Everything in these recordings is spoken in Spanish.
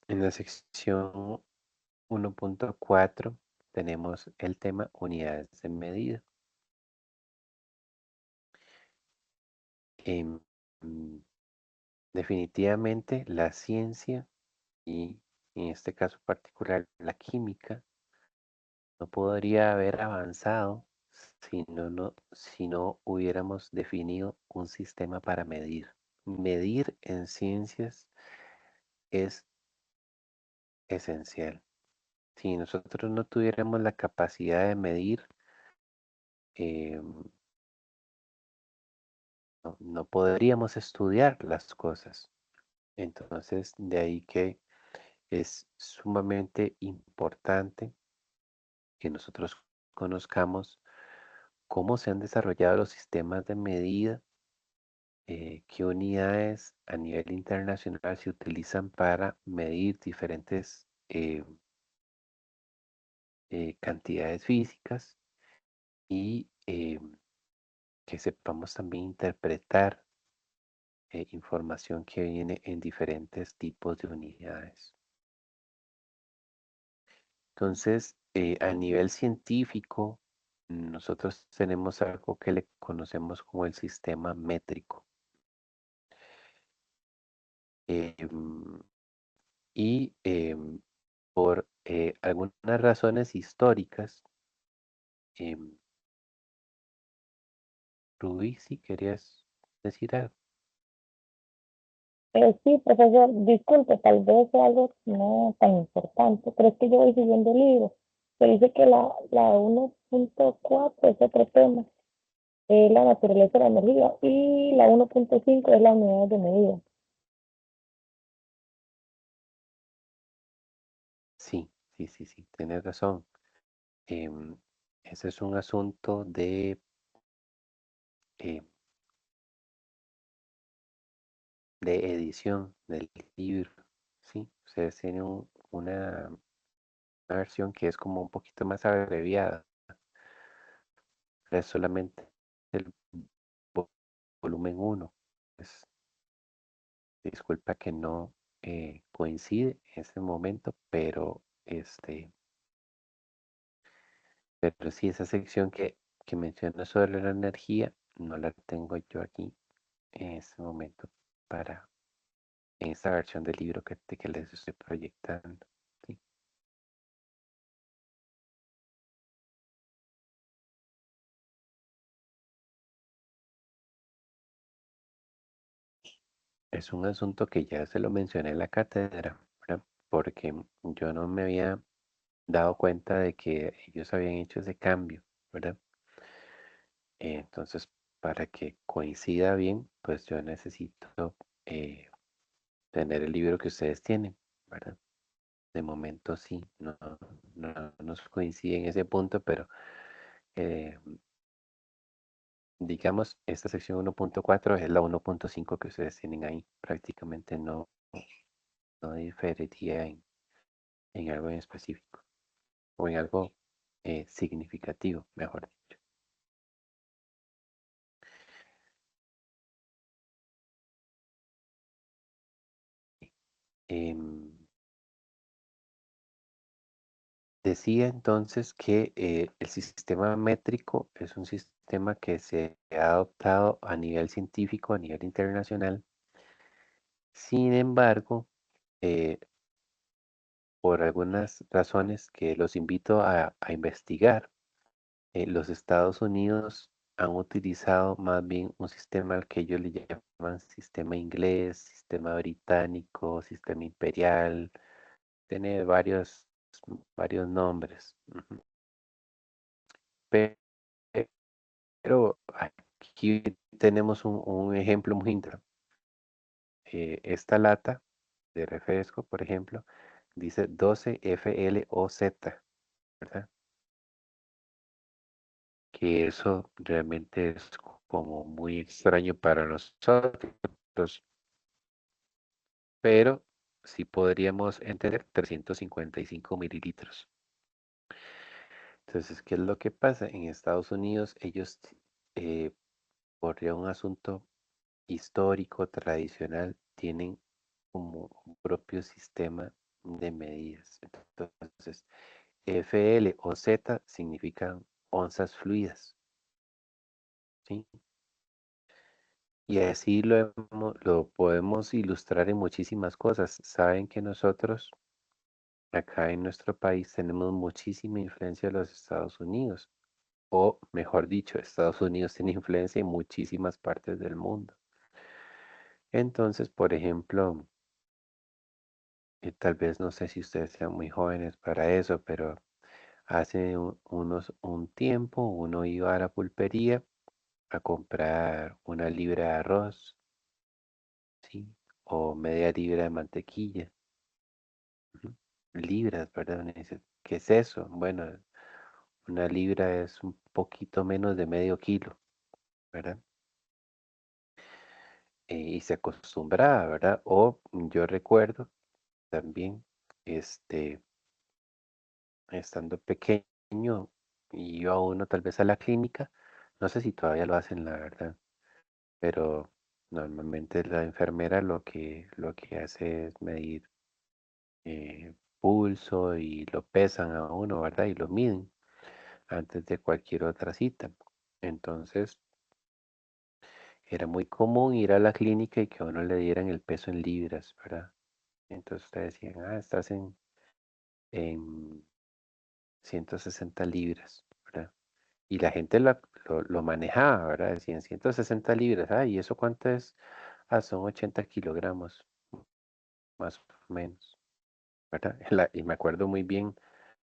En la sección 1.4 tenemos el tema unidades de medida. Em, mm, Definitivamente la ciencia y en este caso particular la química no podría haber avanzado si no hubiéramos definido un sistema para medir. Medir en ciencias es esencial. Si nosotros no tuviéramos la capacidad de medir, eh, no podríamos estudiar las cosas. Entonces, de ahí que es sumamente importante que nosotros conozcamos cómo se han desarrollado los sistemas de medida, qué unidades a nivel internacional se utilizan para medir diferentes cantidades físicas y que sepamos también interpretar información que viene en diferentes tipos de unidades. Entonces, a nivel científico, nosotros tenemos algo que le conocemos como el sistema métrico. Em, y por algunas razones históricas, em, Rubí, si querías decir algo. Sí, profesor, disculpe, tal vez sea algo no tan importante, pero es que yo voy siguiendo el libro. Se dice que la 1.4 es otro tema, es la naturaleza de la energía, y la 1.5 es la unidad de medida. Sí, sí, sí, sí, tienes razón. Em, Ese es un asunto eh, de edición del libro, ¿sí? Ustedes tienen una versión que es como un poquito más abreviada. Es solamente el vo- volumen uno. Es, disculpa que no coincide en este momento, pero sí, esa sección que menciona sobre la energía, no la tengo yo aquí en este momento para en esta versión del libro que les estoy proyectando. ¿Sí? Es un asunto que ya se lo mencioné en la cátedra, ¿verdad? Porque yo no me había dado cuenta de que ellos habían hecho ese cambio, ¿verdad? Entonces, para que coincida bien, pues yo necesito eh, tener el libro que ustedes tienen, ¿verdad? De momento sí, no nos coincide en ese punto, pero eh, digamos, esta sección 1.4 es la 1.5 que ustedes tienen ahí. Prácticamente no diferiría en algo en específico o en algo significativo, mejor dicho. Em, Decía entonces que el sistema métrico es un sistema que se ha adoptado a nivel científico, a nivel internacional. Sin embargo, eh, por algunas razones que los invito a investigar, los Estados Unidos han utilizado más bien un sistema al que ellos le llaman sistema inglés, sistema británico, sistema imperial, tiene varios nombres. Ujú. Pero aquí tenemos un ejemplo muy interesante. Esta lata de refresco, por ejemplo, dice 12 FLOZ, ¿verdad? Que eso realmente es como muy extraño para nosotros, pero sí podríamos entender 355 mililitros. Entonces, ¿qué es lo que pasa? En Estados Unidos, ellos, eh, por ya un asunto histórico, tradicional, tienen como un propio sistema. de medidas. Entonces, FL o Z significan onzas fluidas, ¿sí? Y así lo podemos ilustrar en muchísimas cosas. Saben que nosotros acá en nuestro país tenemos muchísima influencia de los Estados Unidos, o mejor dicho, Estados Unidos tiene influencia en muchísimas partes del mundo. Entonces, por ejemplo, tal vez no sé si ustedes sean muy jóvenes para eso, pero hace un tiempo uno iba a la pulpería a comprar una libra de arroz, ¿sí? O media libra de mantequilla. Ujú. Libras, ¿verdad? Uno dice, ¿qué es eso? Bueno, una libra es un poquito menos de medio kilo, ¿verdad? Y se acostumbraba, ¿verdad? O yo recuerdo también, este, estando pequeño, iba uno tal vez a la clínica, no sé si todavía lo hacen, la verdad, pero normalmente la enfermera lo que hace es medir pulso y lo pesan a uno, ¿verdad? Y lo miden antes de cualquier otra cita. Entonces, era muy común ir a la clínica y que a uno le dieran el peso en libras, ¿verdad? Entonces ustedes decían, estás en 160 libras, ¿verdad? Y la gente lo manejaba, ¿verdad? Decían 160 libras, ¿y eso cuánto es? Son 80 kilogramos, más o menos, ¿verdad? Y me acuerdo muy bien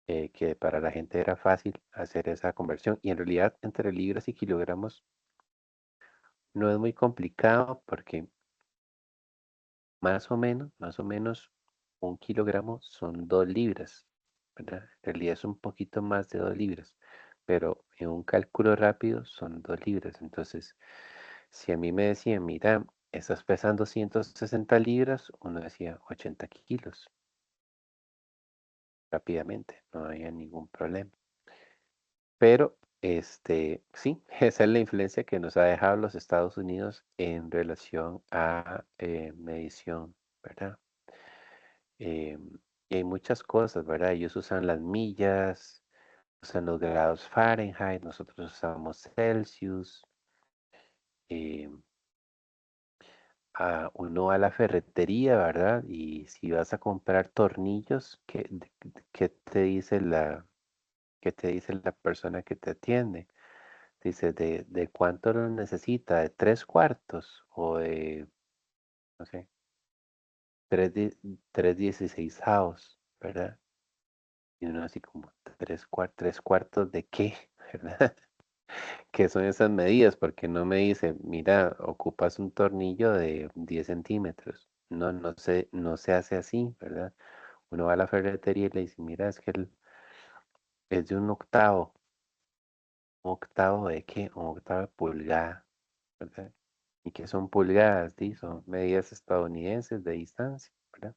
que para la gente era fácil hacer esa conversión. Y en realidad entre libras y kilogramos no es muy complicado porque más o menos, un kilogramo son 2 libras, ¿verdad? En realidad es un poquito más de 2 libras, pero en un cálculo rápido son 2 libras. Entonces, si a mí me decían, mira, estás pesando 160 libras, uno decía 80 kilos rápidamente, no había ningún problema. Pero, sí, esa es la influencia que nos ha dejado los Estados Unidos en relación a medición, ¿verdad? Eh, y hay muchas cosas, ¿verdad? Ellos usan las millas, usan los grados Fahrenheit, nosotros usamos Celsius. eh, Uno va a la ferretería, ¿verdad? Y si vas a comprar tornillos, ¿qué te dice la persona que te atiende? Dice, ¿de cuánto lo necesita? ¿De 3 cuartos? O de, no sé, 3 16avos, ¿verdad? Y uno así como, ¿3 cuartos de qué? ¿Verdad? ¿Qué son esas medidas? Porque no me dice, mira, ocupas un tornillo de 10 centímetros. No, no se hace así, ¿verdad? Uno va a la ferretería y le dice, mira, es que es de un octavo. ¿Un octavo de qué? Un octavo de pulgada, ¿verdad? ¿Y qué son pulgadas? Son medidas estadounidenses de distancia, ¿verdad?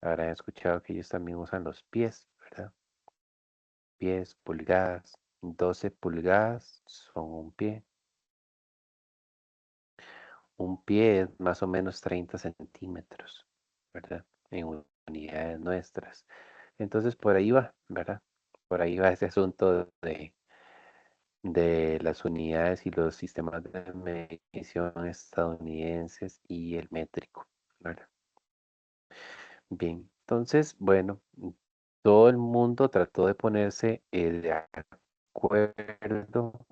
Habrán escuchado que ellos también usan los pies, ¿verdad? Pies, pulgadas. 12 pulgadas son un pie. Un pie es más o menos 30 centímetros, ¿verdad? En unidades nuestras. Entonces por ahí va, ¿verdad? Por ahí va ese asunto de las unidades y los sistemas de medición estadounidenses y el métrico, ¿verdad? Bien, entonces, bueno, todo el mundo trató de ponerse de acuerdo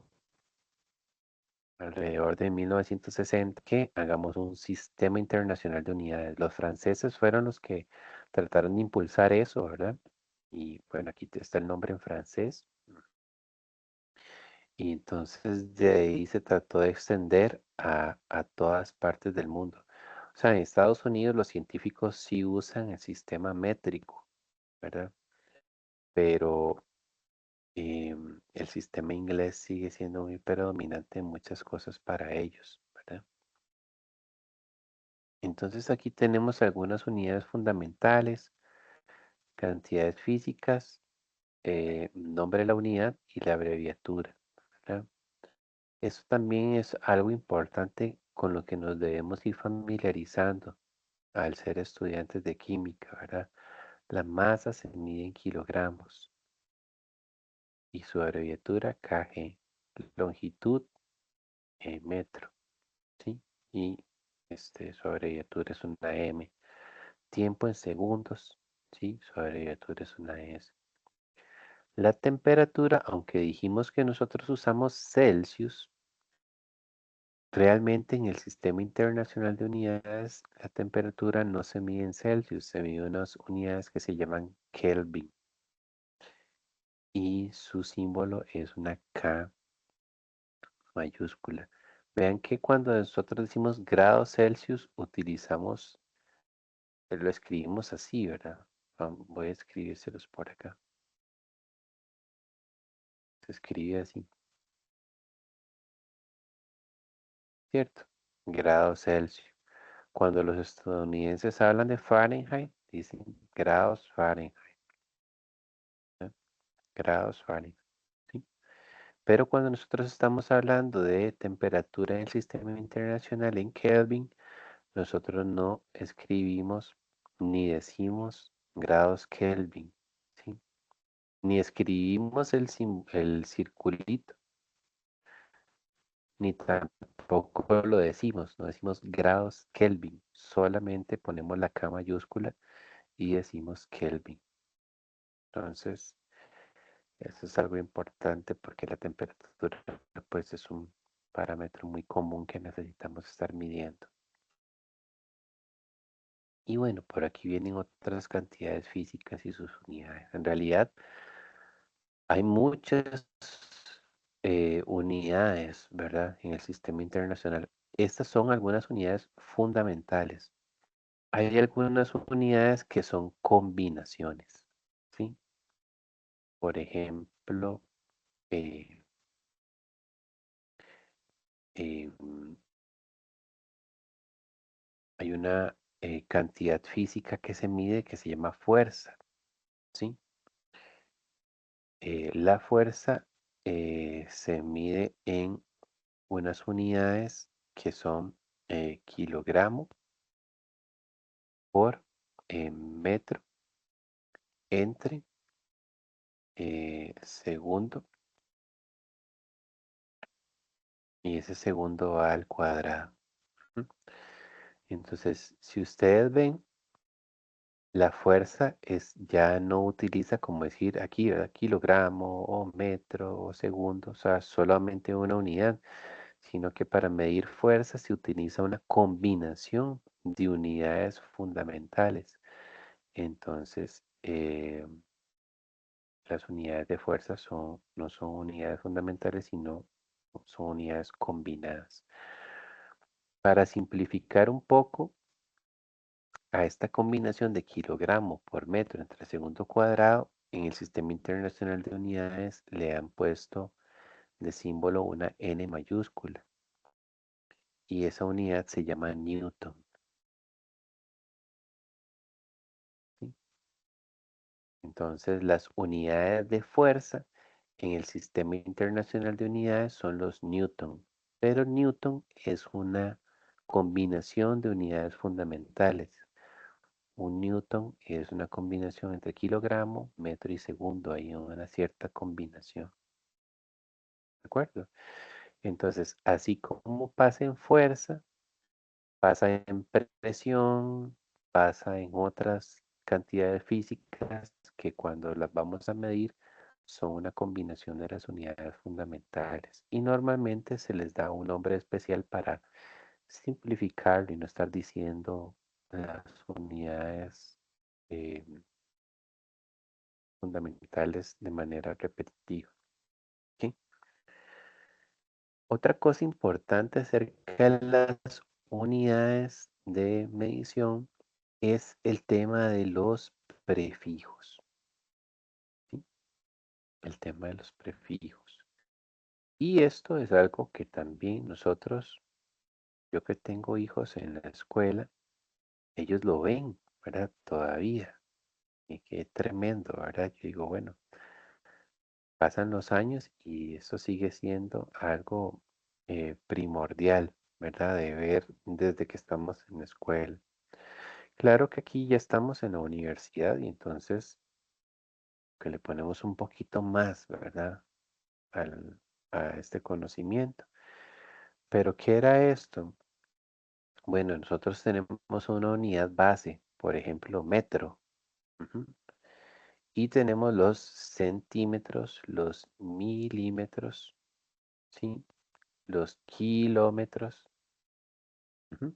alrededor de 1960 que hagamos un sistema internacional de unidades. Los franceses fueron los que trataron de impulsar eso, ¿verdad? Y bueno, aquí está el nombre en francés. Y entonces de ahí se trató de extender a todas partes del mundo. O sea, en Estados Unidos los científicos sí usan el sistema métrico, ¿verdad? Pero el sistema inglés sigue siendo muy predominante en muchas cosas para ellos, ¿verdad? Entonces aquí tenemos algunas unidades fundamentales, cantidades físicas, nombre de la unidad y la abreviatura, ¿verdad? Eso también es algo importante con lo que nos debemos ir familiarizando al ser estudiantes de química, ¿verdad? La masa se mide en kilogramos y su abreviatura kg. Longitud en metro, ¿sí? Y su abreviatura es una m. Tiempo en segundos, ¿sí? Su abreviatura es una s. La temperatura, aunque dijimos que nosotros usamos Celsius, realmente en el Sistema Internacional de Unidades, la temperatura no se mide en Celsius, se mide en unas unidades que se llaman Kelvin. Y su símbolo es una K mayúscula. Vean que cuando nosotros decimos grados Celsius, utilizamos, lo escribimos así, ¿verdad? Voy a escribírselos por acá. Se escribe así, ¿cierto? Grados Celsius. Cuando los estadounidenses hablan de Fahrenheit, dicen grados Fahrenheit, ¿no? Grados Fahrenheit, ¿sí? Pero cuando nosotros estamos hablando de temperatura en el sistema internacional en Kelvin, nosotros no escribimos ni decimos grados Kelvin, ¿sí? Ni escribimos el circulito, ni tampoco lo decimos, no decimos grados Kelvin, solamente ponemos la K mayúscula y decimos Kelvin. Entonces, eso es algo importante porque la temperatura pues es un parámetro muy común que necesitamos estar midiendo. Y bueno, por aquí vienen otras cantidades físicas y sus unidades. En realidad hay muchas unidades, ¿verdad? En el sistema internacional. Estas son algunas unidades fundamentales. Hay algunas unidades que son combinaciones, ¿sí? Por ejemplo, eh, mm, hay una cantidad física que se mide que se llama fuerza, ¿sí? La fuerza se mide en unas unidades que son kilogramo por metro entre segundo y ese segundo va al cuadrado. ¿M? Entonces, si ustedes ven, la fuerza es, ya no utiliza como decir aquí, ¿verdad? Kilogramo o metro o segundo, o sea, solamente una unidad, sino que para medir fuerza se utiliza una combinación de unidades fundamentales. Entonces, las unidades de fuerza no son unidades fundamentales, sino son unidades combinadas. Para simplificar un poco, a esta combinación de kilogramo por metro entre segundo cuadrado, en el Sistema Internacional de Unidades le han puesto de símbolo una N mayúscula y esa unidad se llama Newton, ¿sí? Entonces, las unidades de fuerza en el Sistema Internacional de Unidades son los Newton, pero Newton es una combinación de unidades fundamentales. Un Newton es una combinación entre kilogramo, metro y segundo. Hay una cierta combinación. ¿De acuerdo? Entonces, así como pasa en fuerza, pasa en presión, pasa en otras cantidades físicas que cuando las vamos a medir son una combinación de las unidades fundamentales. Y normalmente se les da un nombre especial para simplificarlo y no estar diciendo las unidades eh, fundamentales de manera repetitiva. ¿Ok? Otra cosa importante acerca de las unidades de medición es el tema de los prefijos. ¿Sí? El tema de los prefijos. Y esto es algo que también nosotros, yo que tengo hijos en la escuela, ellos lo ven, ¿verdad? Todavía. Y qué tremendo, ¿verdad? Yo digo, bueno, pasan los años y eso sigue siendo algo primordial, ¿verdad? De ver desde que estamos en la escuela. Claro que aquí ya estamos en la universidad y entonces que le ponemos un poquito más, ¿verdad? Al- a este conocimiento. Pero ¿qué era esto? Bueno, nosotros tenemos una unidad base, por ejemplo, metro. Ujú. Y tenemos los centímetros, los milímetros, ¿sí? Los kilómetros. Ujú.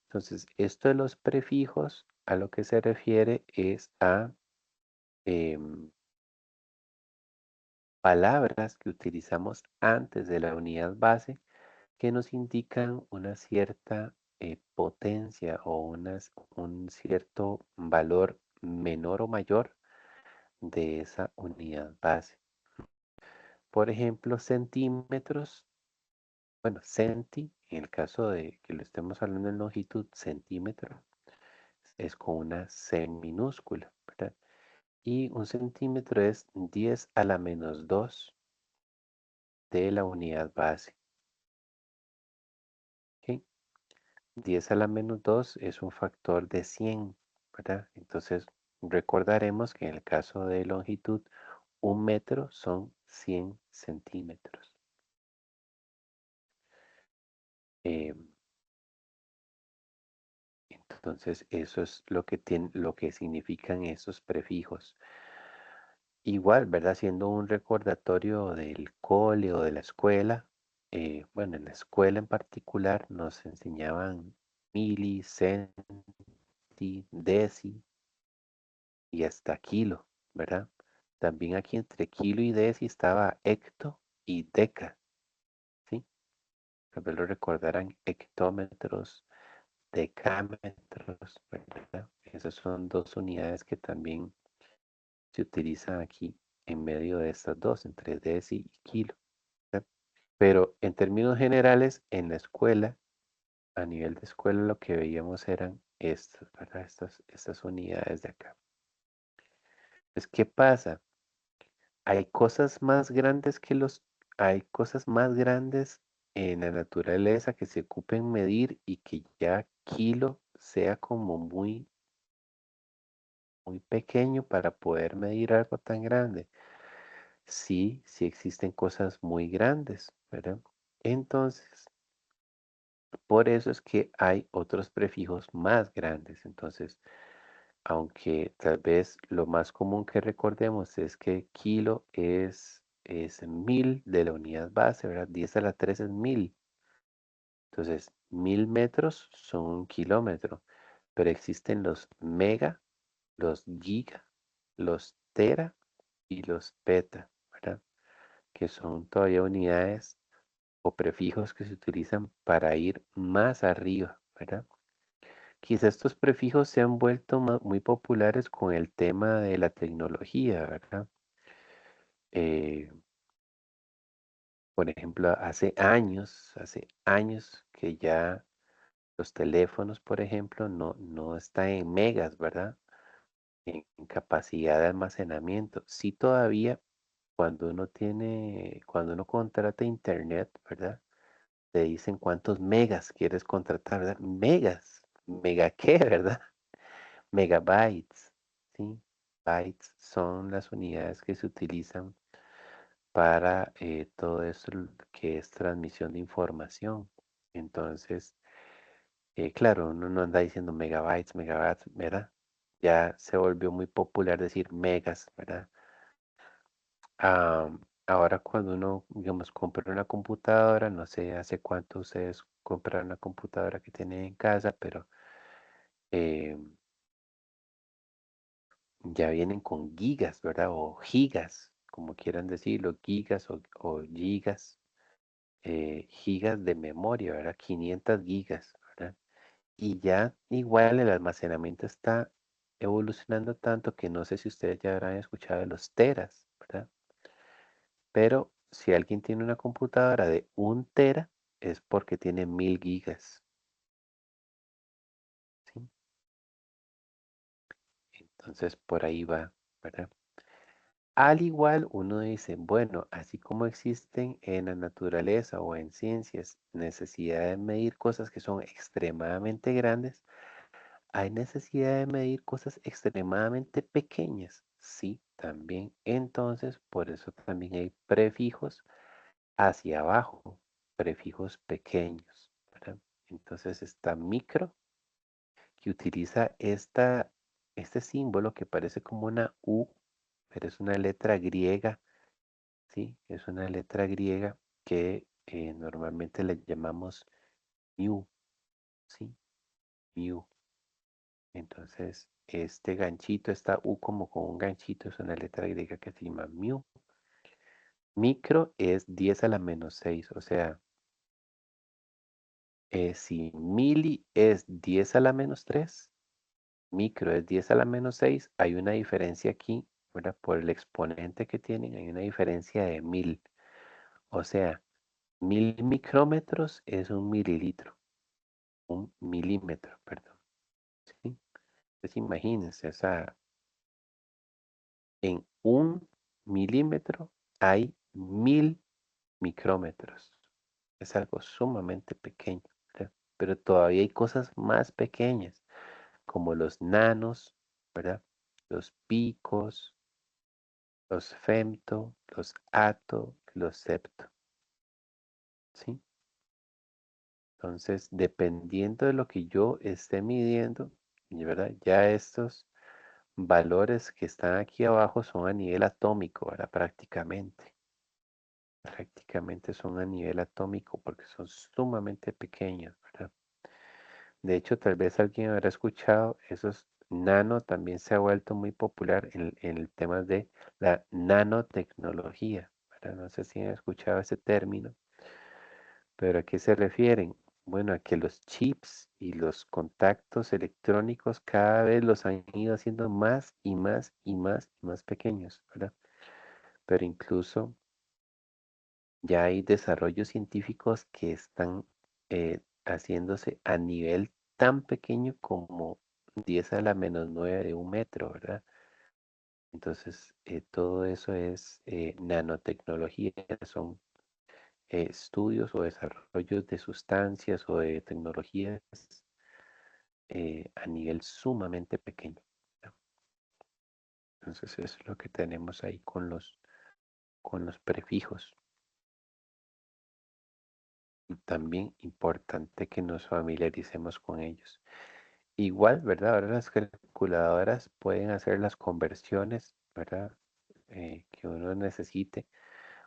Entonces, esto de los prefijos a lo que se refiere es a em, palabras que utilizamos antes de la unidad base que nos indican una cierta potencia o un cierto valor menor o mayor de esa unidad base. Por ejemplo, centímetros, bueno, centi, en el caso de que lo estemos hablando en longitud, centímetro, es con una C minúscula, ¿verdad? Y un centímetro es 10 a la menos 2 de la unidad base. ¿Ok? 10 a la menos 2 es un factor de 100, ¿verdad? Entonces recordaremos que en el caso de longitud, un metro son 100 centímetros. Eh, entonces eso es lo que significan esos prefijos. Igual, ¿verdad? Siendo un recordatorio del cole o de la escuela, bueno, en la escuela en particular nos enseñaban mili, centi, deci y hasta kilo, ¿verdad? También aquí entre kilo y deci estaba hecto y deca, ¿sí? Tal vez lo recordarán hectómetros, decámetros, ¿verdad? Esas son dos unidades que también se utilizan aquí en medio de estas dos, entre deci y kilo, ¿verdad? Pero en términos generales, en la escuela, a nivel de escuela, lo que veíamos eran estas, ¿verdad? Estas unidades de acá. Pues, ¿qué pasa? Hay cosas más grandes hay cosas más grandes en la naturaleza que se ocupen medir y que ya kilo sea como muy, muy pequeño para poder medir algo tan grande. Sí, sí existen cosas muy grandes, ¿verdad? Entonces, por eso es que hay otros prefijos más grandes. Entonces, aunque tal vez lo más común que recordemos es que kilo es 1000 de la unidad base, ¿verdad? 10 a la 3 es 1000. Entonces, 1000 metros son un kilómetro, pero existen los mega, los giga, los tera y los peta, ¿verdad? Que son todavía unidades o prefijos que se utilizan para ir más arriba, ¿verdad? Quizá estos prefijos se han vuelto muy populares con el tema de la tecnología, ¿verdad? Eh, por ejemplo, hace años que ya los teléfonos, por ejemplo, no están en megas, ¿verdad? En capacidad de almacenamiento. Sí todavía cuando uno contrata internet, ¿verdad? Te dicen cuántos megas quieres contratar, ¿verdad? Megas, mega qué, ¿verdad? Megabytes, ¿sí? Bytes son las unidades que se utilizan para todo eso que es transmisión de información. Entonces, claro, uno no anda diciendo megabytes, megabytes, ¿verdad? Ya se volvió muy popular decir megas, ¿verdad? Ah, ahora cuando uno, digamos, compra una computadora, no sé hace cuánto ustedes compran una computadora que tienen en casa, pero eh, ya vienen con gigas, ¿verdad? O gigas, como quieran decirlo, gigas o gigas, gigas de memoria, ¿verdad? 500 gigas, ¿verdad? Y ya igual el almacenamiento está evolucionando tanto que no sé si ustedes ya habrán escuchado de los teras, ¿verdad? Pero si alguien tiene una computadora de 1 tera, es porque tiene 1000 gigas, ¿sí? Entonces por ahí va, ¿verdad? Al igual uno dice, bueno, así como existen en la naturaleza o en ciencias necesidad de medir cosas que son extremadamente grandes, ¿Hay necesidad de medir cosas extremadamente pequeñas? Sí, también. Entonces, por eso también hay prefijos hacia abajo, prefijos pequeños, ¿verdad? Entonces está micro, que utiliza este símbolo que parece como una U, pero es una letra griega, ¿sí? Es una letra griega que normalmente le llamamos mu, ¿sí? Mu. Entonces, este ganchito, esta U como con un ganchito, es una letra griega que se llama mu. Micro es 10 a la menos 6, o sea, si mili es 10 a la menos 3, micro es 10 a la menos 6, hay una diferencia aquí, ¿verdad? Por el exponente que tienen, hay una diferencia de 1000. O sea, 1000 micrómetros es un mililitro, un milímetro, perdón. ¿Sí? Entonces imagínense, o sea, en un milímetro hay 1000 micrómetros. Es algo sumamente pequeño, ¿verdad? Pero todavía hay cosas más pequeñas, como los nanos, ¿verdad? Los picos, los femto, los ato, los septo, ¿sí? Entonces, dependiendo de lo que yo esté midiendo, ¿verdad? Ya estos valores que están aquí abajo son a nivel atómico, ¿verdad? Prácticamente son a nivel atómico porque son sumamente pequeños, ¿verdad? De hecho, tal vez alguien habrá escuchado, esos nano también se ha vuelto muy popular en el tema de la nanotecnología, ¿verdad? No sé si han escuchado ese término, pero ¿a qué se refieren? Bueno, a que los chips y los contactos electrónicos cada vez los han ido haciendo más y más y más y más pequeños, ¿verdad? Pero incluso ya hay desarrollos científicos que están haciéndose a nivel tan pequeño como 10 a la menos 9 de un metro, ¿verdad? Entonces, todo eso es nanotecnología, son estudios o desarrollos de sustancias o de tecnologías a nivel sumamente pequeño, ¿no? Entonces, eso es lo que tenemos ahí con los prefijos. Y también importante que nos familiaricemos con ellos. Igual, ¿verdad? Ahora las calculadoras pueden hacer las conversiones, ¿verdad? Que uno necesite.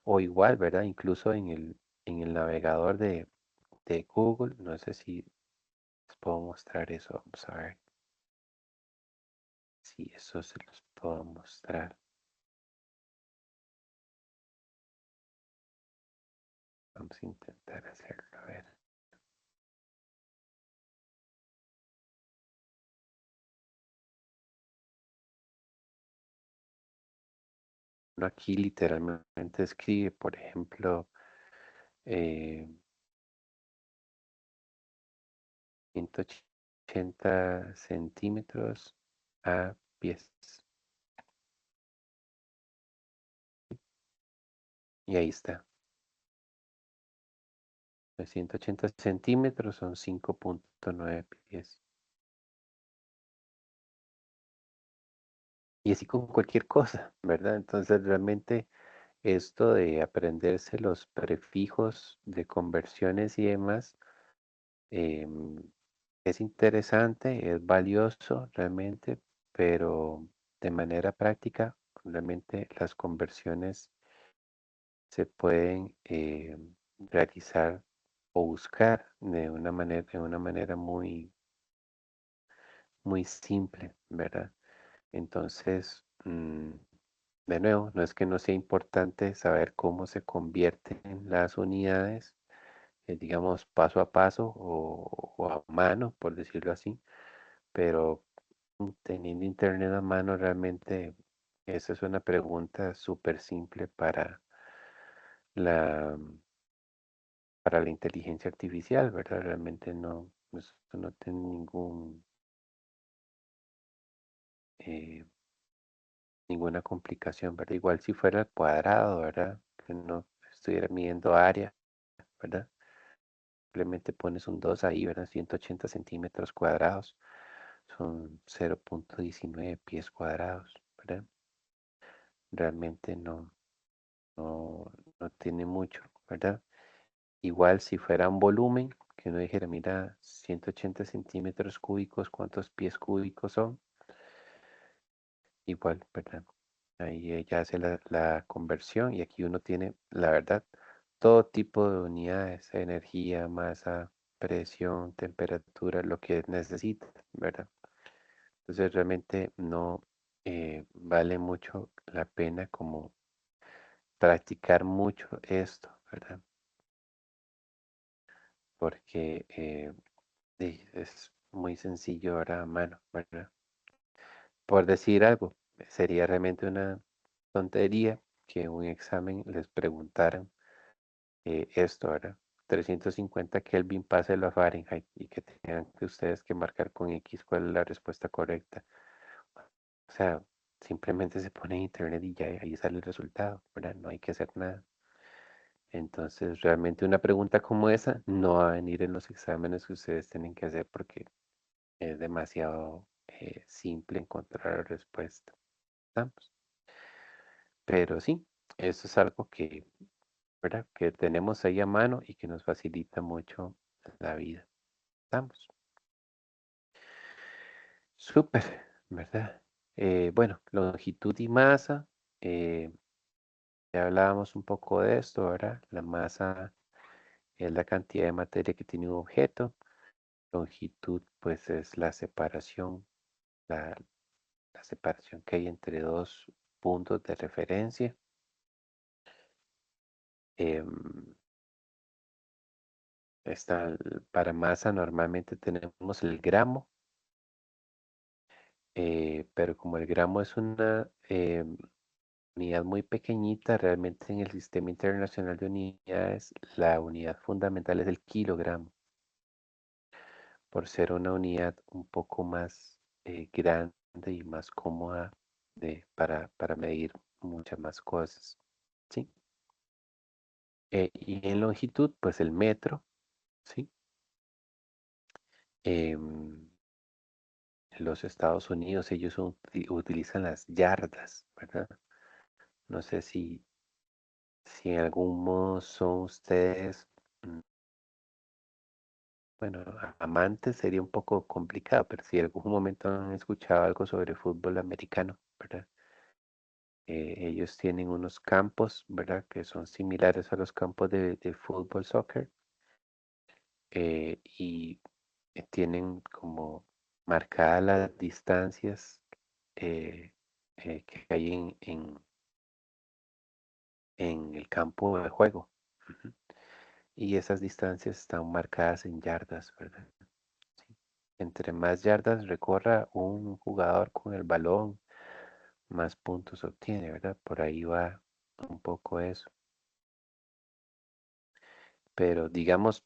O igual, ¿verdad? Incluso en el navegador de Google. No sé si les puedo mostrar eso. Vamos a ver si eso se los puedo mostrar. Vamos a intentar hacerlo. A ver. Uno aquí literalmente escribe, por ejemplo, eh, 180 centímetros a pies. Y ahí está. Los 180 centímetros son 5,9 pies. Y así con cualquier cosa, ¿verdad? Entonces realmente esto de aprenderse los prefijos de conversiones y demás em, es interesante, es valioso realmente, pero de manera práctica realmente las conversiones se pueden realizar o buscar de una manera muy, muy simple, ¿verdad? Entonces, de nuevo, no es que no sea importante saber cómo se convierten las unidades, digamos, paso a paso o a mano, por decirlo así, pero teniendo internet a mano, realmente esa es una pregunta súper simple la, para la inteligencia artificial, ¿verdad? Realmente no, eso no tiene eh, ninguna complicación, ¿verdad? Igual si fuera al cuadrado, ¿verdad? Que no estuviera midiendo área, ¿verdad? Simplemente pones un 2 ahí, ¿verdad? 180 centímetros cuadrados. son 0.19 pies cuadrados, ¿verdad? Realmente no, no tiene mucho, ¿verdad? Igual si fuera un volumen, que uno dijera, mira, 180 centímetros cúbicos, ¿cuántos pies cúbicos son? Igual, ¿verdad? Ahí ella hace la conversión y aquí uno tiene, la verdad, todo tipo de unidades, energía, masa, presión, temperatura, lo que necesita, ¿verdad? Entonces realmente no vale mucho la pena como practicar mucho esto, ¿verdad? Porque es muy sencillo ahora a mano, ¿verdad? Por decir algo, sería realmente una tontería que un examen les preguntaran esto, ¿verdad? 350 Kelvin, páselo a Fahrenheit y que tengan que ustedes que marcar con X cuál es la respuesta correcta. O sea, simplemente se pone en internet y ya ahí sale el resultado, ¿verdad? No hay que hacer nada. Entonces, realmente una pregunta como esa no va a venir en los exámenes que ustedes tienen que hacer porque es demasiado simple encontrar la respuesta. ¿Estamos? Pero sí, eso es algo que, ¿verdad? Que tenemos ahí a mano y que nos facilita mucho la vida. ¿Estamos? Súper, ¿verdad? Bueno, longitud y masa. eh, ya hablábamos un poco de esto, ¿verdad? La masa es la cantidad de materia que tiene un objeto. Longitud, pues es la, la separación que hay entre dos puntos de referencia. Em, para masa normalmente tenemos el gramo, pero como el gramo es una unidad muy pequeñita, realmente en el Sistema Internacional de Unidades, la unidad fundamental es el kilogramo, por ser una unidad un poco más grande y más cómoda para medir muchas más cosas. ¿Sí? Y en longitud, pues el metro, ¿sí? Em, en los Estados Unidos ellos utilizan las yardas, ¿verdad? No sé si en algún modo son ustedes, mm, bueno, amantes sería un poco complicado, pero si en algún momento han escuchado algo sobre fútbol americano, ¿verdad? Ellos tienen unos campos, ¿verdad? Que son similares a los campos de fútbol, soccer, y tienen como marcadas las distancias eh, que hay en el campo de juego. Ujú. Y esas distancias están marcadas en yardas, ¿verdad? Sí. Entre más yardas recorra un jugador con el balón, más puntos obtiene, ¿verdad? Por ahí va un poco eso. Pero digamos,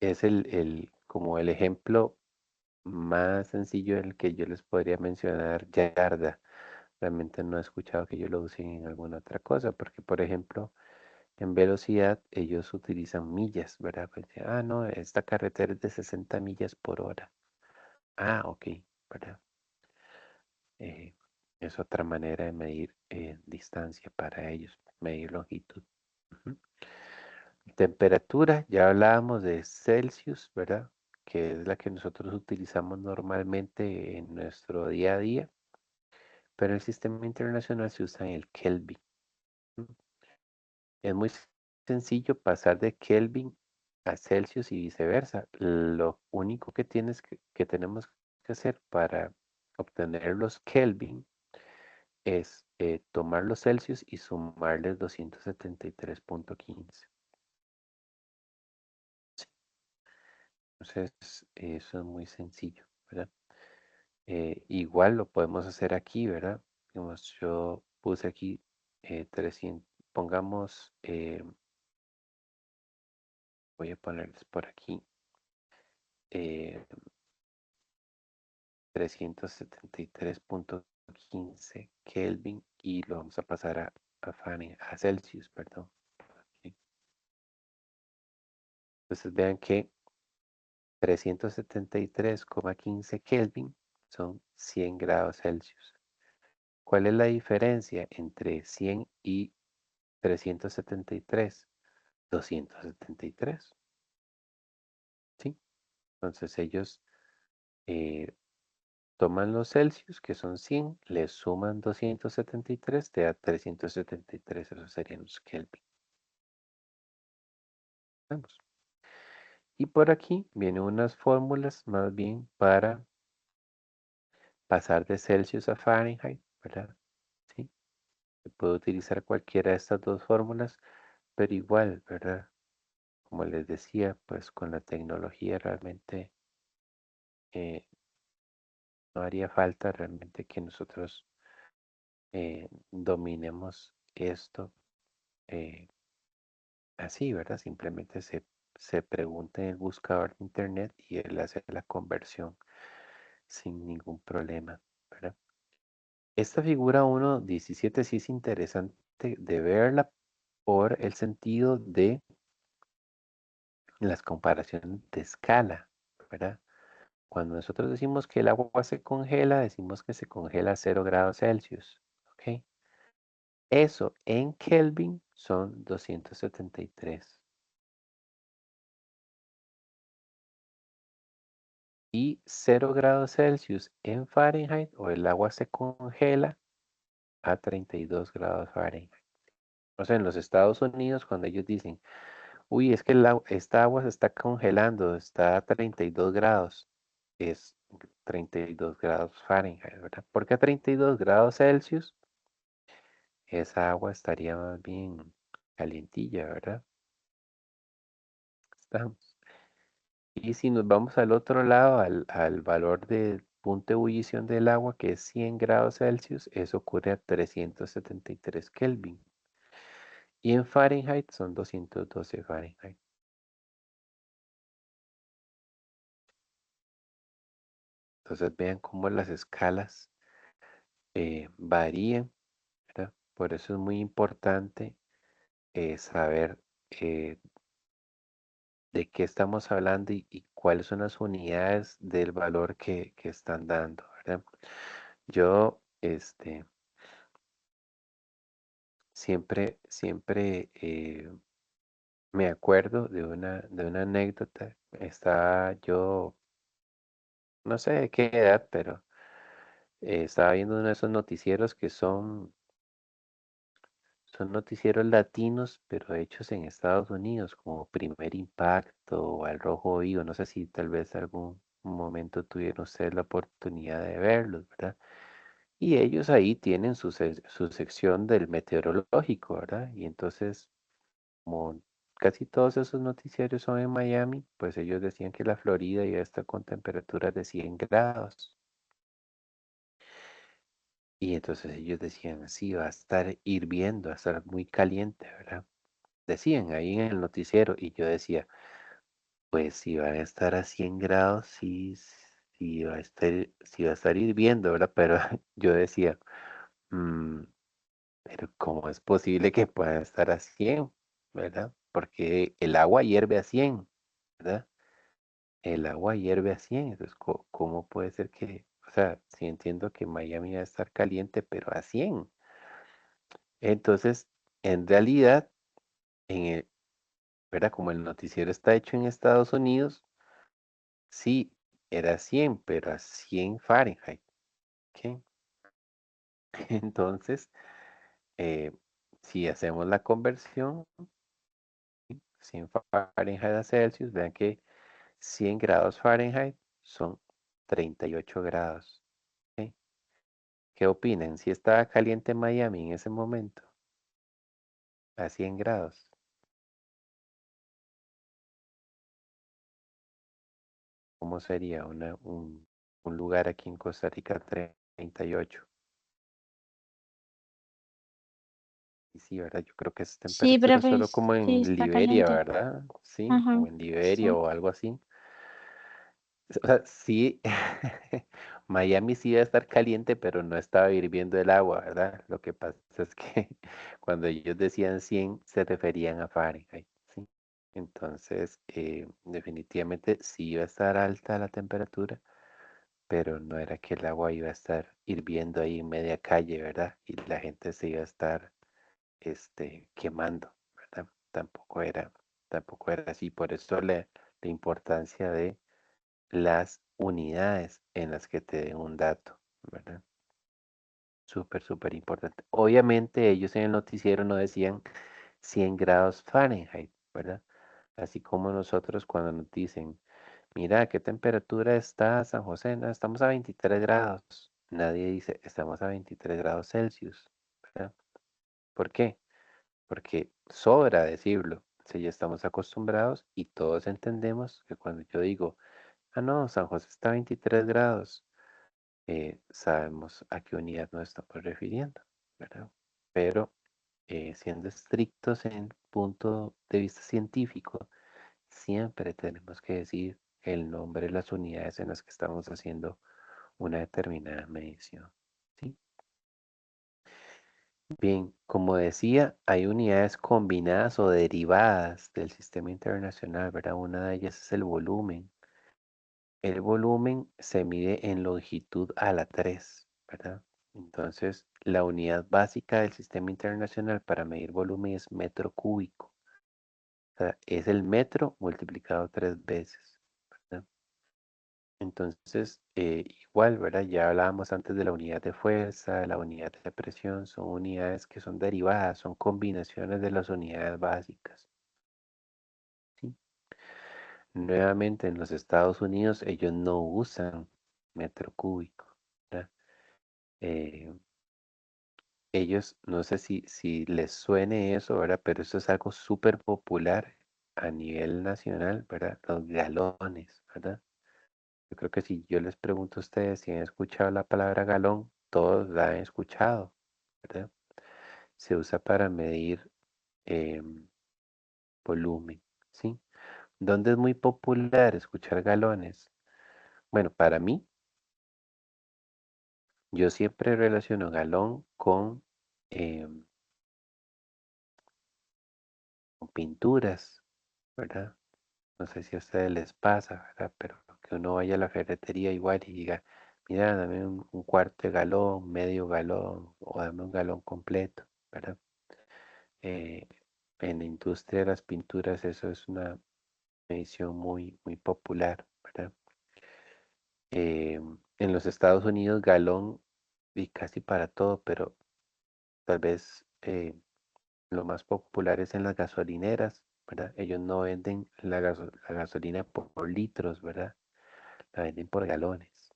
es como el ejemplo más sencillo en el que yo les podría mencionar yarda. Realmente no he escuchado que ellos lo usen en alguna otra cosa, porque por ejemplo, en velocidad ellos utilizan millas, ¿verdad? Pues, no, esta carretera es de 60 millas por hora. Ah, ok, ¿verdad? Eh, es otra manera de medir distancia para ellos, medir longitud. Ujú. Temperatura, ya hablábamos de Celsius, ¿verdad? Que es la que nosotros utilizamos normalmente en nuestro día a día, pero en el sistema internacional se usa el Kelvin. ¿M? Es muy sencillo pasar de Kelvin a Celsius y viceversa. Lo único que tenemos que hacer para obtener los Kelvin es tomar los Celsius y sumarles 273.15. Entonces, eso es muy sencillo, ¿verdad? Igual lo podemos hacer aquí, ¿verdad? Digamos, yo puse aquí 300, pongamos, voy a ponerles por aquí 373.15 Kelvin y lo vamos a pasar a Fahrenheit, a Celsius, perdón. ¿Sí? Entonces vean que 373,15 Kelvin son 100 grados Celsius. ¿Cuál es la diferencia entre 100 y 373? 273. ¿Sí? Entonces ellos eh, toman los Celsius, que son 100, le suman 273, te da 373, esos serían los Kelvin. Vamos. Y por aquí vienen unas fórmulas más bien para pasar de Celsius a Fahrenheit, ¿verdad? Sí, se puede utilizar cualquiera de estas dos fórmulas, pero igual, ¿verdad? Como les decía, pues con la tecnología realmente eh, no haría falta realmente que nosotros dominemos esto así, ¿verdad? Simplemente se pregunta en el buscador de internet y él hace la conversión sin ningún problema, ¿verdad? Esta figura 1.17 sí es interesante de verla por el sentido de las comparaciones de escala, ¿verdad? Cuando nosotros decimos que el agua se congela, decimos que se congela a 0 grados Celsius, ¿ok? Eso en Kelvin son 273. Y 0 grados Celsius en Fahrenheit o el agua se congela a 32 grados Fahrenheit. O sea, en los Estados Unidos, cuando ellos dicen, uy, es que esta agua se está congelando, está a 32 grados, es 32 grados Fahrenheit, ¿verdad? Porque a 32 grados Celsius, esa agua estaría más bien calientilla, ¿verdad? Estamos. Y si nos vamos al otro lado, al valor de punto de ebullición del agua, que es 100 grados Celsius, eso ocurre a 373 Kelvin. Y en Fahrenheit son 212 Fahrenheit. Entonces vean cómo las escalas varían, ¿verdad? Por eso es muy importante saber eh, de qué estamos hablando y cuáles son las unidades del valor que están dando, ¿verdad? Yo, siempre me acuerdo de una anécdota. Estaba yo, no sé de qué edad, pero estaba viendo uno de esos noticieros que son noticieros latinos, pero hechos en Estados Unidos, como Primer Impacto o Al Rojo Vivo. No sé si tal vez algún momento tuvieron ustedes la oportunidad de verlos, ¿verdad? Y ellos ahí tienen su sección del meteorológico, ¿verdad? Y entonces como casi todos esos noticiarios son en Miami, pues ellos decían que la Florida ya está con temperaturas de 100 grados. Y entonces ellos decían, sí, va a estar hirviendo, va a estar muy caliente, ¿verdad? Decían ahí en el noticiero y yo decía, pues si van a estar a 100 grados, sí, sí va a estar hirviendo, ¿verdad? Pero yo decía, "Mm, pero ¿cómo es posible que pueda estar a 100, ¿verdad? Porque el agua hierve a 100, ¿verdad? El agua hierve a 100, entonces, ¿cómo puede ser que, o sea, sí entiendo que Miami va a estar caliente, pero a 100? Entonces, en realidad, en el, ¿verdad? Como el noticiero está hecho en Estados Unidos, sí, era 100, pero a 100 Fahrenheit, ¿ok? Entonces, eh, si hacemos la conversión, 100 Fahrenheit a Celsius, vean que 100 grados Fahrenheit son 38 grados. ¿Ok? ¿Qué opinan? Si estaba caliente Miami en ese momento, a 100 grados, ¿cómo sería un lugar aquí en Costa Rica 38? Y sí, ¿verdad? Yo creo que esa Sí, temperatura profe, solo como sí, en está Liberia, caliente. ¿verdad? Sí, Ajá, o en Liberia sí. o algo así. O sea, sí, Miami sí va a estar caliente, pero no estaba hirviendo el agua, ¿verdad? Lo que pasa es que cuando ellos decían 100 se referían a Fahrenheit, ¿sí? Entonces, definitivamente sí iba a estar alta la temperatura, pero no era que el agua iba a estar hirviendo ahí en media calle, ¿verdad? Y la gente se iba a estar quemando, ¿verdad? Tampoco era así. Por eso la importancia de las unidades en las que te den un dato, ¿verdad? Súper, súper importante. Obviamente ellos en el noticiero no decían 100 grados Fahrenheit, ¿verdad? Así como nosotros cuando nos dicen, mira, ¿qué temperatura está San José? No, estamos a 23 grados. Nadie dice, estamos a 23 grados Celsius, ¿verdad? ¿Por qué? Porque sobra decirlo. Si ya estamos acostumbrados y todos entendemos que cuando yo digo, ah, no, San José está a 23 grados, sabemos a qué unidad nos estamos refiriendo, ¿verdad? Pero siendo estrictos en punto de vista científico, siempre tenemos que decir el nombre de las unidades en las que estamos haciendo una determinada medición, ¿sí? Bien, como decía, hay unidades combinadas o derivadas del sistema internacional, ¿verdad? Una de ellas es el volumen. El volumen se mide en longitud a la 3, ¿verdad? Entonces, la unidad básica del sistema internacional para medir volumen es metro cúbico. O sea, es el metro multiplicado 3 veces, ¿verdad? Entonces, igual, ¿verdad? Ya hablábamos antes de la unidad de fuerza, la unidad de presión, son unidades que son derivadas, son combinaciones de las unidades básicas, ¿sí? Nuevamente, en los Estados Unidos, ellos no usan metro cúbico, ¿verdad? Eh, ellos, no sé si les suene eso, ¿verdad? Pero eso es algo súper popular a nivel nacional, ¿verdad? Los galones, ¿verdad? Yo creo que si yo les pregunto a ustedes si han escuchado la palabra galón, todos la han escuchado, ¿verdad? Se usa para medir em, volumen, ¿sí? ¿Dónde es muy popular escuchar galones? Bueno, para mí, yo siempre relaciono galón em, con pinturas, ¿verdad? No sé si a ustedes les pasa, ¿verdad? Pero que uno vaya a la ferretería igual y diga, mira, dame un cuarto de galón, medio galón o dame un galón completo, ¿verdad? Eh, en la industria de las pinturas eso es una medición muy, muy popular, ¿verdad? En los Estados Unidos galón y casi para todo, pero tal vez lo más popular es en las gasolineras, ¿verdad? Ellos no venden la gasolina por litros, ¿verdad? La venden por galones.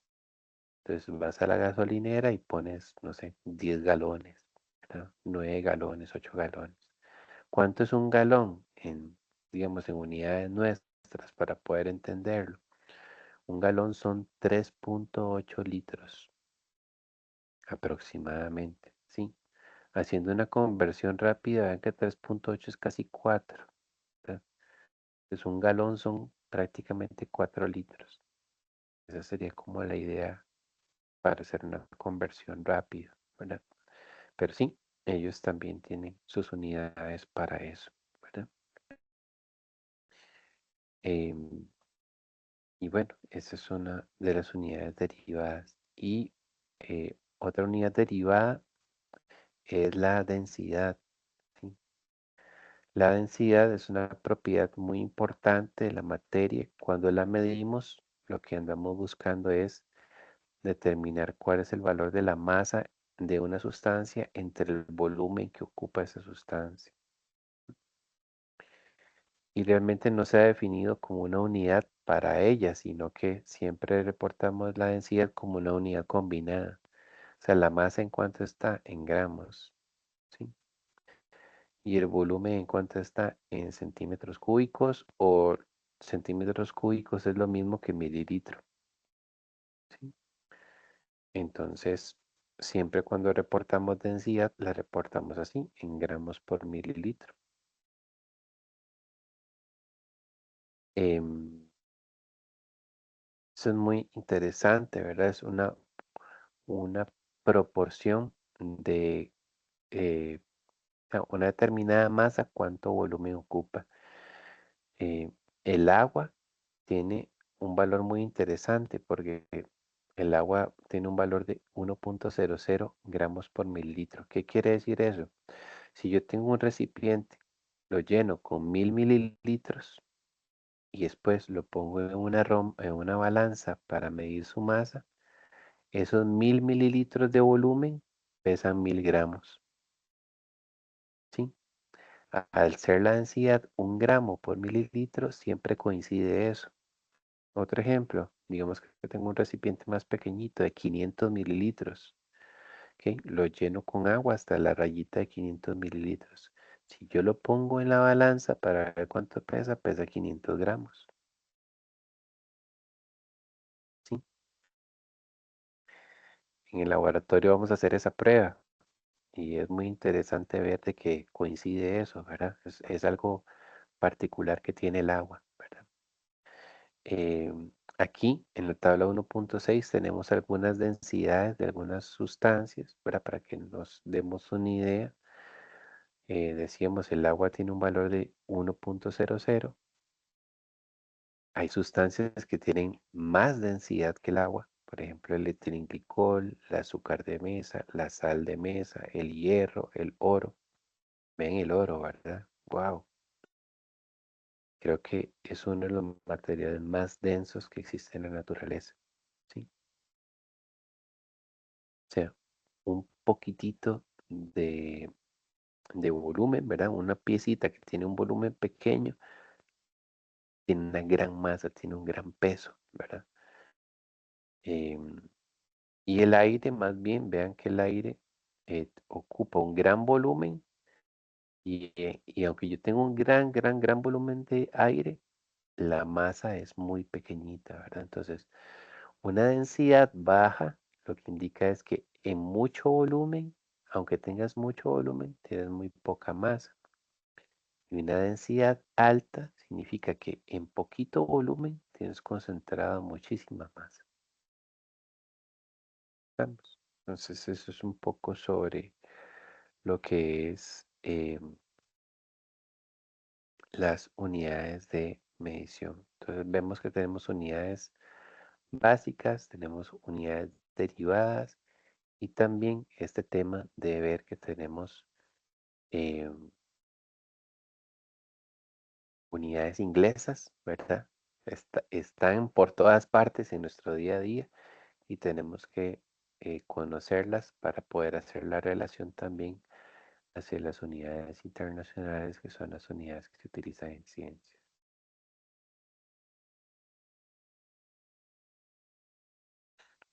Entonces vas a la gasolinera y pones, no sé, 10 galones, ¿verdad? 9 galones, 8 galones. ¿Cuánto es un galón digamos, en unidades nuestras para poder entenderlo? Un galón son 3,8 litros aproximadamente, ¿sí? Haciendo una conversión rápida, vean que 3,8 es casi 4, ¿verdad? Entonces un galón son prácticamente 4 litros. Esa sería como la idea para hacer una conversión rápida, ¿verdad? Pero sí, ellos también tienen sus unidades para eso, ¿verdad? Em, y bueno, esa es una de las unidades derivadas. Y otra unidad derivada es la densidad, ¿sí? La densidad es una propiedad muy importante de la materia. Cuando la medimos, lo que andamos buscando es determinar cuál es el valor de la masa de una sustancia entre el volumen que ocupa esa sustancia. Y realmente no se ha definido como una unidad para ella, sino que siempre reportamos la densidad como una unidad combinada. O sea, la masa en cuánto está en gramos, ¿sí? Y el volumen en cuánto está en centímetros cúbicos o centímetros cúbicos es lo mismo que mililitro, ¿sí? Entonces, siempre cuando reportamos densidad, la reportamos así, en gramos por mililitro. Em, Eso es muy interesante, ¿verdad? Es una proporción de una determinada masa, cuánto volumen ocupa. Eh, el agua tiene un valor muy interesante porque el agua tiene un valor de 1,00 gramos por mililitro. ¿Qué quiere decir eso? Si yo tengo un recipiente, lo lleno con 1000 mililitros y después lo pongo en una balanza para medir su masa, esos 1000 mililitros de volumen pesan 1000 gramos. ¿Sí? Al ser la densidad 1 gramo por mililitro, siempre coincide eso. Otro ejemplo, digamos que tengo un recipiente más pequeñito de 500 mililitros. ¿Ok? Lo lleno con agua hasta la rayita de 500 mililitros. Si yo lo pongo en la balanza para ver cuánto pesa, pesa 500 gramos. ¿Sí? En el laboratorio vamos a hacer esa prueba y es muy interesante ver de que coincide eso, ¿verdad? Es algo particular que tiene el agua, ¿verdad? Aquí en la tabla 1,6 tenemos algunas densidades de algunas sustancias, ¿verdad? Para que nos demos una idea. Decíamos, el agua tiene un valor de 1,00. Hay sustancias que tienen más densidad que el agua, por ejemplo, el etilenglicol, el azúcar de mesa, la sal de mesa, el hierro, el oro. Ven el oro, ¿verdad? Wow. Creo que es uno de los materiales más densos que existe en la naturaleza. ¿Sí? O sea, un poquitito de volumen, ¿verdad? Una piecita que tiene un volumen pequeño, tiene una gran masa, tiene un gran peso, ¿verdad? Em, y el aire, más bien, vean que el aire ocupa un gran volumen y aunque yo tengo un gran volumen de aire, la masa es muy pequeñita, ¿verdad? Entonces, una densidad baja lo que indica es que en mucho volumen, aunque tengas mucho volumen, tienes muy poca masa. Y una densidad alta significa que en poquito volumen tienes concentrada muchísima masa. Vamos. Entonces, eso es un poco sobre lo que es las unidades de medición. Entonces, vemos que tenemos unidades básicas, tenemos unidades derivadas y también este tema de ver que tenemos eh, unidades inglesas, ¿verdad? Están por todas partes en nuestro día a día y tenemos que conocerlas para poder hacer la relación también hacia las unidades internacionales que son las unidades que se utilizan en ciencia.